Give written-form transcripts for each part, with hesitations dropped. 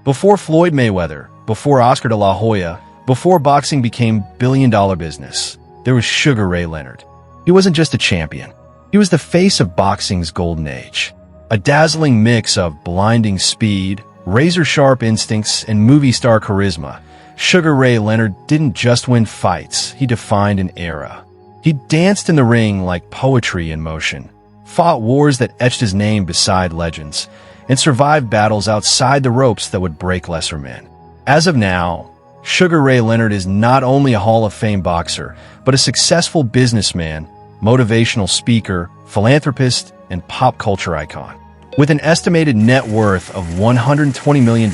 Before Floyd Mayweather, before Oscar De La Hoya, before boxing became billion-dollar business, there was Sugar Ray Leonard. He wasn't just a champion. He was the face of boxing's golden age. A dazzling mix of blinding speed, razor-sharp instincts, and movie star charisma, Sugar Ray Leonard didn't just win fights, he defined an era. He danced in the ring like poetry in motion, fought wars that etched his name beside legends, and survived battles outside the ropes that would break lesser men. As of now, Sugar Ray Leonard is not only a Hall of Fame boxer, but a successful businessman, motivational speaker, philanthropist, and pop culture icon. With an estimated net worth of $120 million,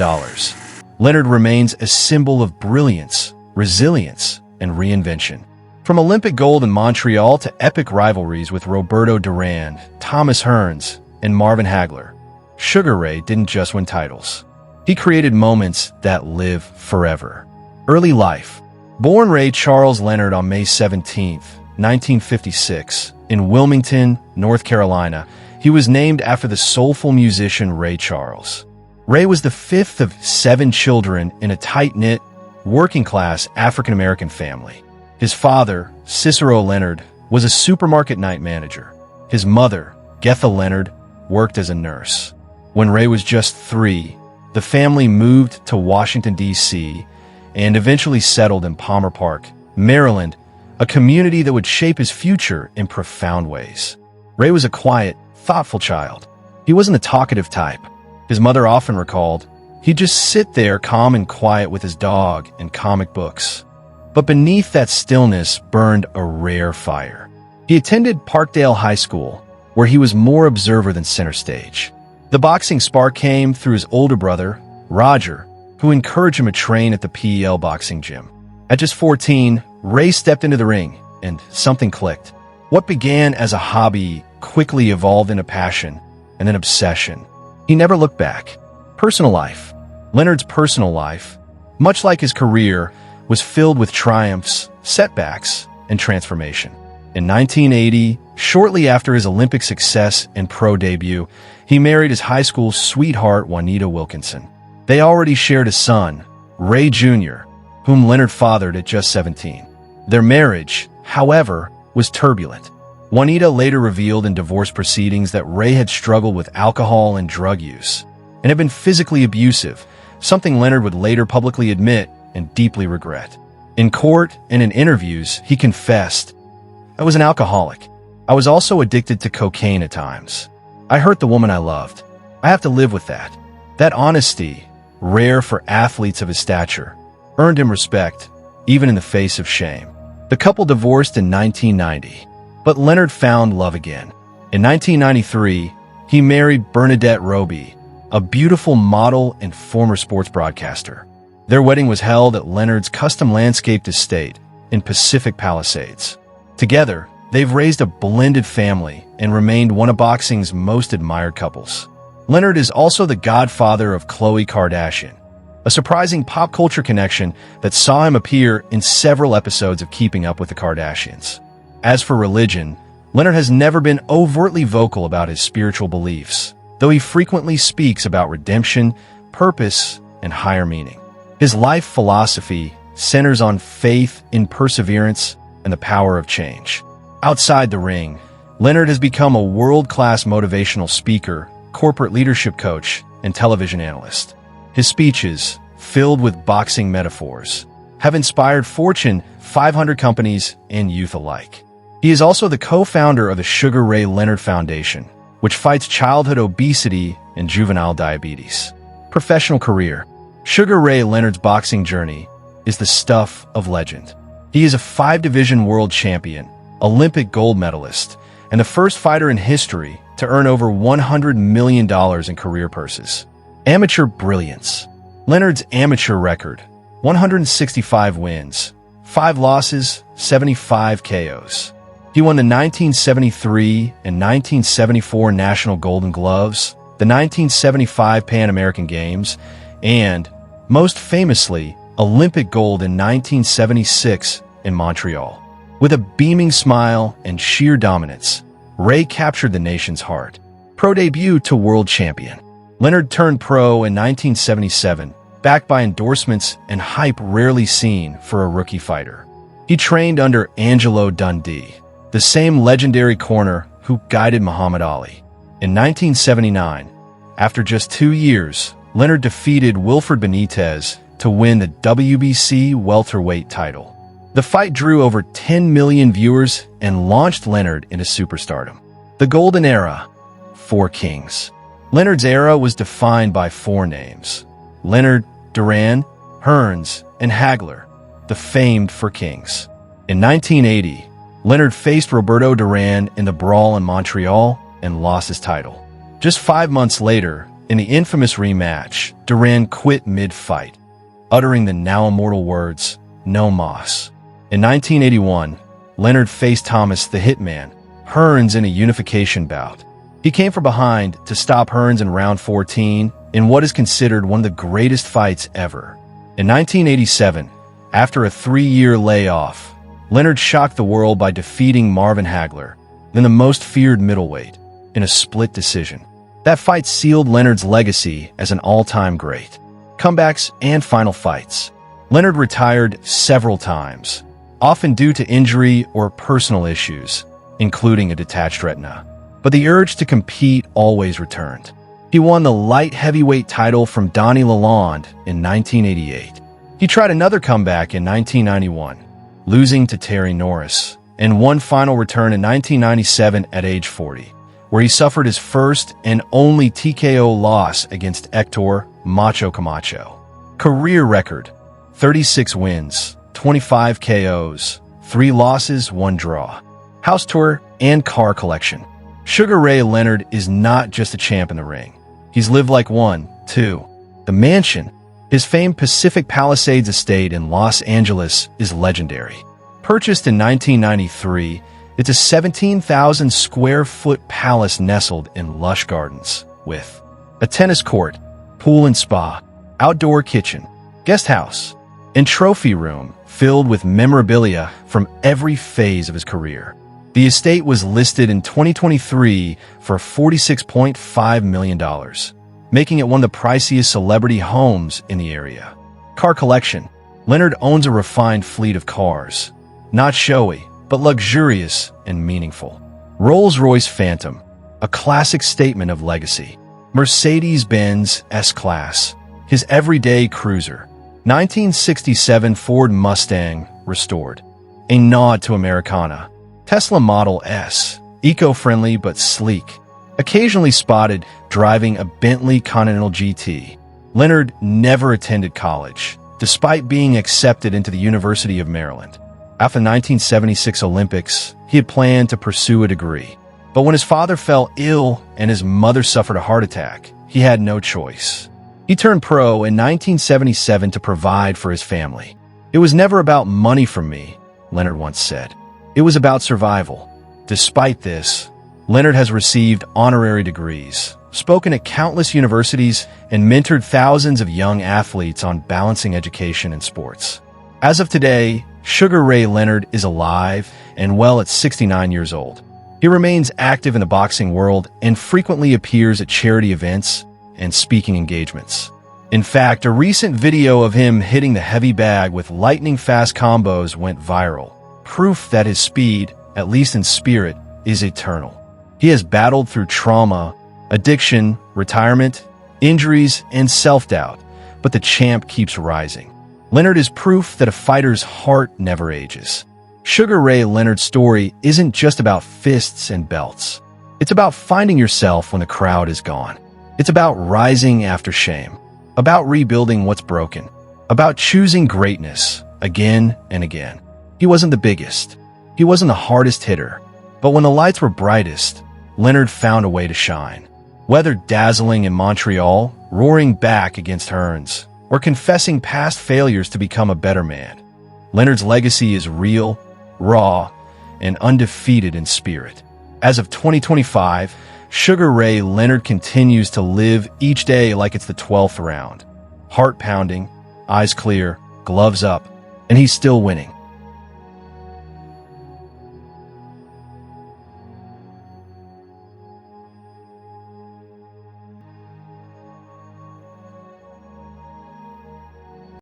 Leonard remains a symbol of brilliance, resilience, and reinvention. From Olympic gold in Montreal to epic rivalries with Roberto Durán, Thomas Hearns, and Marvin Hagler, Sugar Ray didn't just win titles. He created moments that live forever. Early life. Born Ray Charles Leonard on May 17, 1956, in Wilmington, North Carolina, he was named after the soulful musician Ray Charles. Ray was the fifth of 7 children in a tight-knit, working-class African-American family. His father, Cicero Leonard, was a supermarket night manager. His mother, Getha Leonard, worked as a nurse. When Ray was just 3, the family moved to Washington, D.C., and eventually settled in Palmer Park, Maryland, a community that would shape his future in profound ways. Ray was a quiet, thoughtful child. He wasn't a talkative type. His mother often recalled, he'd just sit there calm and quiet with his dog and comic books. But beneath that stillness burned a rare fire. He attended Parkdale High School, where he was more observer than center stage. The boxing spark came through his older brother, Roger, who encouraged him to train at the PEL boxing gym. At just 14, Ray stepped into the ring, and something clicked. What began as a hobby quickly evolved into passion and an obsession. He never looked back. Personal life. Leonard's personal life, much like his career, was filled with triumphs, setbacks, and transformation. In 1980, shortly after his Olympic success and pro debut, he married his high school sweetheart Juanita Wilkinson. They already shared a son, Ray Jr., whom Leonard fathered at just 17. Their marriage, however, was turbulent. Juanita later revealed in divorce proceedings that Ray had struggled with alcohol and drug use, and had been physically abusive, something Leonard would later publicly admit and deeply regret. In court and in interviews, he confessed, "I was an alcoholic. I was also addicted to cocaine at times. I hurt the woman I loved. I have to live with that." That honesty, rare for athletes of his stature, earned him respect, even in the face of shame. The couple divorced in 1990, but Leonard found love again. In 1993, he married Bernadette Roby, a beautiful model and former sports broadcaster. Their wedding was held at Leonard's custom landscaped estate in Pacific Palisades. Together, they've raised a blended family and remained one of boxing's most admired couples. Leonard is also the godfather of Khloe Kardashian, a surprising pop culture connection that saw him appear in several episodes of Keeping Up with the Kardashians. As for religion, Leonard has never been overtly vocal about his spiritual beliefs, though he frequently speaks about redemption, purpose, and higher meaning. His life philosophy centers on faith in perseverance and the power of change. Outside the ring, Leonard has become a world-class motivational speaker, corporate leadership coach, and television analyst. His speeches, filled with boxing metaphors, have inspired Fortune 500 companies and youth alike. He is also the co-founder of the Sugar Ray Leonard Foundation, which fights childhood obesity and juvenile diabetes. Professional career. Sugar Ray Leonard's boxing journey is the stuff of legend. He is a 5-division world champion, Olympic gold medalist, and the first fighter in history to earn over $100 million in career purses. Amateur brilliance. Leonard's amateur record: 165 wins, 5 losses, 75 KOs. He won the 1973 and 1974 National Golden Gloves, the 1975 Pan American Games, and, most famously, Olympic gold in 1976 in Montreal. With a beaming smile and sheer dominance, Ray captured the nation's heart. Pro debut to world champion. Leonard turned pro in 1977 backed by endorsements and hype rarely seen for a rookie fighter. He trained under Angelo Dundee, the same legendary corner who guided Muhammad Ali. In 1979, after just 2 years, Leonard defeated Wilfred Benitez to win the WBC welterweight title. The fight drew over 10 million viewers and launched Leonard into superstardom. The Golden Era. 4 Kings. Leonard's era was defined by 4 names: Leonard, Duran, Hearns, and Hagler, the famed 4 Kings. In 1980, Leonard faced Roberto Durán in the brawl in Montreal and lost his title. Just 5 months later, in the infamous rematch, Duran quit mid-fight, uttering the now immortal words, "No mas." In 1981, Leonard faced Thomas the Hitman Hearns in a unification bout. He came from behind to stop Hearns in round 14 in what is considered one of the greatest fights ever. In 1987, after a 3-year layoff, Leonard shocked the world by defeating Marvin Hagler, then the most feared middleweight, in a split decision. That fight sealed Leonard's legacy as an all-time great. Comebacks and final fights. Leonard retired several times, often due to injury or personal issues, including a detached retina. But the urge to compete always returned. He won the light heavyweight title from Donnie Lalonde in 1988. He tried another comeback in 1991, losing to Terry Norris, and one final return in 1997 at age 40, where he suffered his first and only TKO loss against Hector Macho Camacho. Career record: 36 wins, 25 KOs, 3 losses, 1 draw. House tour and car collection. Sugar Ray Leonard is not just a champ in the ring. He's lived like one, too. The mansion, his famed Pacific Palisades estate in Los Angeles, is legendary. Purchased in 1993, it's a 17,000 square foot palace nestled in lush gardens, with a tennis court, pool and spa, outdoor kitchen, guest house, and trophy room filled with memorabilia from every phase of his career. The estate was listed in 2023 for $46.5 million, making it one of the priciest celebrity homes in the area. Car collection. Leonard owns a refined fleet of cars. Not showy, but luxurious and meaningful. Rolls-Royce Phantom, a classic statement of legacy. Mercedes-Benz S-Class, his everyday cruiser. 1967 Ford Mustang, restored. A nod to Americana. Tesla Model S, eco-friendly but sleek, occasionally spotted driving a Bentley Continental GT. Leonard never attended college, despite being accepted into the University of Maryland. After the 1976 Olympics, he had planned to pursue a degree. But when his father fell ill and his mother suffered a heart attack, he had no choice. He turned pro in 1977 to provide for his family. "It was never about money for me," Leonard once said. "It was about survival." Despite this, Leonard has received honorary degrees, spoken at countless universities, and mentored thousands of young athletes on balancing education and sports. As of today, Sugar Ray Leonard is alive and well at 69 years old. He remains active in the boxing world and frequently appears at charity events and speaking engagements. In fact, a recent video of him hitting the heavy bag with lightning-fast combos went viral. Proof that his speed, at least in spirit, is eternal. He has battled through trauma, addiction, retirement, injuries, and self-doubt, but the champ keeps rising. Leonard is proof that a fighter's heart never ages. Sugar Ray Leonard's story isn't just about fists and belts. It's about finding yourself when the crowd is gone. It's about rising after shame, about rebuilding what's broken, about choosing greatness again and again. He wasn't the biggest. He wasn't the hardest hitter. But when the lights were brightest, Leonard found a way to shine. Whether dazzling in Montreal, roaring back against Hearns, or confessing past failures to become a better man, Leonard's legacy is real, raw, and undefeated in spirit. As of 2025, Sugar Ray Leonard continues to live each day like it's the 12th round. Heart pounding, eyes clear, gloves up, and he's still winning.